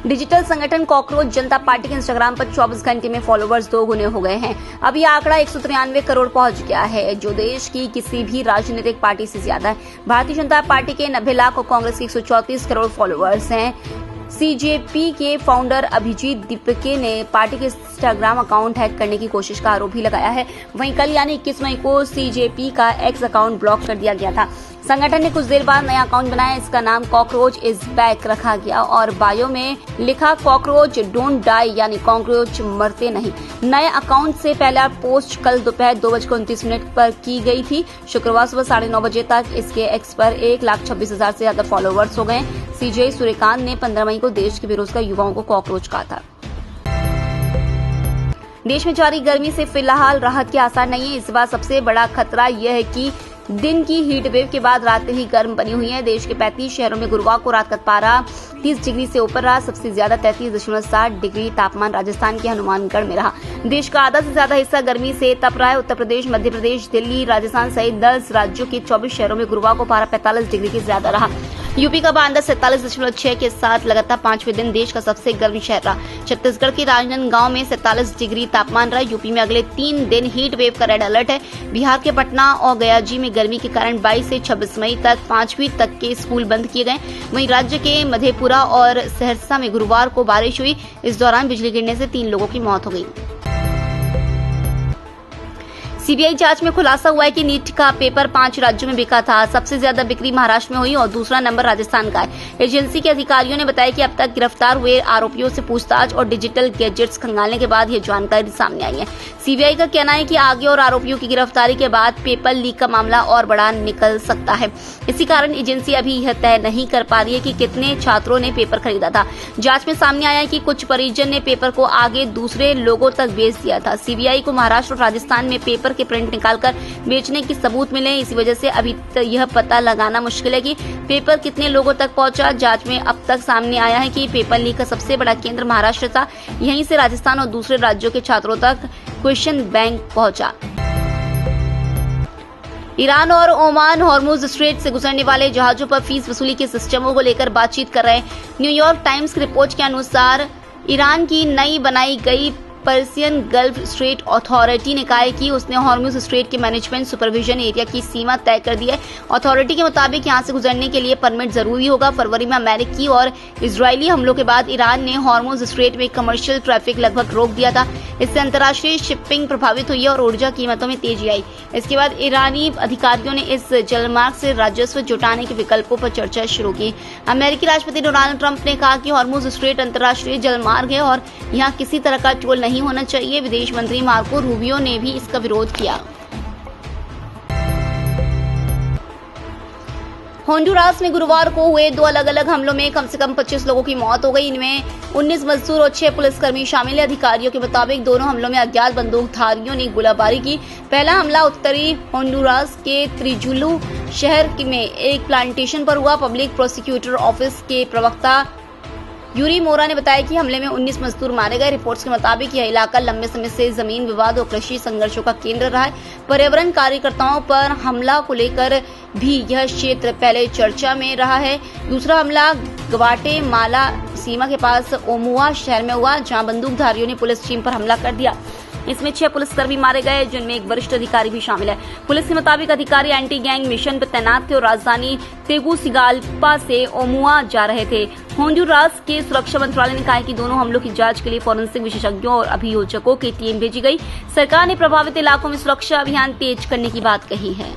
Digital संगठन cockroach जनता party के Instagram पर 24 घंटे में फॉलोअर्स 2 गुने हो गए हैं। अब यह आंकड़ा 193 करोड़ पहुंच गया है, जो देश की किसी भी राजनीतिक पार्टी से ज्यादा है। भारतीय जनता पार्टी के 90 लाख और कांग्रेस के 134 करोड़ फॉलोअर्स हैं। सीजेपी के फाउंडर अभिजीत दीपके ने पार्टी के इंस्टाग्राम अकाउंट हैक करने की कोशिश का आरोप भी लगाया है। वहीं कल यानी 21 मई को सीजेपी का एक्स अकाउंट ब्लॉक कर दिया गया था। संगठन ने कुछ देर बाद नया अकाउंट बनाया। इसका नाम कॉकरोच इज बैक रखा गया और बायो में लिखा कॉकरोच डोंट डाई, यानी कॉकरोच मरते नहीं। नए अकाउंट से पहला पोस्ट कल दोपहर 2:29 पर की गई थी। शुक्रवार सुबह 9:30 बजे तक इसके एक्स पर 1,26,000 से ज्यादा फॉलोअर्स हो गए। सीजे सूर्यकांत ने 15 मई को देश के बेरोजगार युवाओं को कॉकरोच कहा था। देश में जारी गर्मी से फिलहाल राहत के आसार नहीं है। इस बार सबसे बड़ा खतरा यह है कि दिन की हीट वेव के बाद रातें ही गर्म बनी हुई हैं। देश के 35 शहरों में गुरुवार को रात का पारा 30 डिग्री से ऊपर रहा। सबसे ज्यादा 33.7 डिग्री तापमान राजस्थान के हनुमानगढ़ में रहा। देश का आधा से ज्यादा हिस्सा गर्मी से तप रहा है। उत्तर प्रदेश, मध्य प्रदेश, दिल्ली, राजस्थान सहित 10 राज्यों के 24 शहरों में गुरुवार को पारा 45 डिग्री से ज्यादा रहा। यूपी का बांदा 47.6 के साथ लगातार 5वें दिन देश का सबसे गर्म शहर रहा। छत्तीसगढ़ के राजनांदगांव में 47 डिग्री तापमान रहा। यूपी में अगले 3 दिन हीट वेव का रेड अलर्ट है। बिहार के पटना और गयाजी में गर्मी के कारण 22 से 26 मई तक 5वीं तक के स्कूल बंद किए गए। वहीं राज्य के मधेपुरा और सहरसा में गुरुवार को बारिश हुई। इस दौरान बिजली गिरने से 3 लोगों की मौत हो गई। सीबीआई जांच में खुलासा हुआ है कि नीट का पेपर 5 राज्यों में बिका था। सबसे ज्यादा बिक्री महाराष्ट्र में हुई और दूसरा नंबर राजस्थान का है। एजेंसी के अधिकारियों ने बताया कि अब तक गिरफ्तार हुए आरोपियों से पूछताछ और डिजिटल गैजेट्स खंगालने के बाद यह जानकारी सामने आई है। सीबीआई का कहना है कि आगे और आरोपियों की गिरफ्तारी के बाद पेपर लीक का मामला और बड़ा निकल सकता है। इसी कारण एजेंसी अभी यह तय नहीं कर पा रही है कि कितने छात्रों ने पेपर खरीदा था। जांच में सामने आया है कि कुछ परिजन ने पेपर को आगे दूसरे लोगों तक बेच दिया था। सीबीआई को महाराष्ट्र और राजस्थान में पेपर के प्रिंट निकालकर बेचने की सबूत मिले। इसी वजह से अभी यह पता लगाना मुश्किल है कि पेपर कितने लोगों तक पहुंचा। जांच में अब तक सामने आया है कि पेपर लीक का सबसे बड़ा केंद्र महाराष्ट्र था। यहीं से राजस्थान और दूसरे राज्यों के छात्रों तक क्वेश्चन बैंक पहुंचा। ईरान और ओमान हॉर्मुज स्ट्रेट से गुजरने वाले जहाजों पर फीस वसूली के सिस्टमों को लेकर बातचीत कर रहे हैं। न्यूयॉर्क टाइम्स की रिपोर्ट के अनुसार ईरान की नई बनाई गई पर्सियन गल्फ स्ट्रेट अथॉरिटी ने कहा है कि उसने हॉर्मुज स्ट्रेट के मैनेजमेंट सुपरविजन एरिया की सीमा तय कर दी है। अथॉरिटी के मुताबिक यहां से गुजरने के लिए परमिट जरूरी होगा। फरवरी में अमेरिकी और इजरायली हमलों के बाद ईरान ने हॉर्मुज स्ट्रेट में कमर्शियल ट्रैफिक लगभग रोक दिया था। इससे अंतर्राष्ट्रीय शिपिंग प्रभावित हुई और ऊर्जा कीमतों में तेजी आई। इसके बाद ईरानी अधिकारियों ने इस जलमार्ग से राजस्व जुटाने के विकल्पों पर चर्चा शुरू की। अमेरिकी राष्ट्रपति डोनाल्ड ट्रंप ने कहा कि हॉर्मुज स्ट्रेट अंतर्राष्ट्रीय जलमार्ग है और यहाँ किसी तरह का टोल नहीं होना चाहिए। विदेश मंत्री मार्को रूबियो ने भी इसका विरोध किया। होंडुरास में गुरुवार को हुए 2 अलग अलग हमलों में कम से कम 25 लोगों की मौत हो गई। इनमें 19 मजदूर और 6 पुलिसकर्मी शामिल हैं। अधिकारियों के मुताबिक दोनों हमलों में अज्ञात बंदूकधारियों ने गोलाबारी की। पहला हमला उत्तरी होंडुरास के त्रिजुलू शहर में एक प्लांटेशन पर हुआ। पब्लिक प्रोसिक्यूटर ऑफिस के प्रवक्ता यूरी मोरा ने बताया कि हमले में 19 मजदूर मारे गए। रिपोर्ट्स के मुताबिक यह इलाका लंबे समय से जमीन विवाद और कृषि संघर्षों का केंद्र रहा है। पर्यावरण कार्यकर्ताओं पर हमला को लेकर भी यह क्षेत्र पहले चर्चा में रहा है। दूसरा हमला ग्वाटेमाला सीमा के पास ओमुआ शहर में हुआ, जहां बंदूकधारियों ने पुलिस टीम पर हमला कर दिया। इसमें 6 पुलिसकर्मी मारे गए, जिनमें एक वरिष्ठ अधिकारी भी शामिल है। पुलिस के मुताबिक अधिकारी एंटी गैंग मिशन पर तैनात थे और राजधानी तेगुसिगाल्पा से ओमुआ जा रहे थे। होंडुरास के सुरक्षा मंत्रालय ने कहा है कि दोनों हमलों की जांच के लिए फॉरेंसिक विशेषज्ञों और अभियोजकों की टीम भेजी गई। सरकार ने प्रभावित इलाकों में सुरक्षा अभियान तेज करने की बात कही है।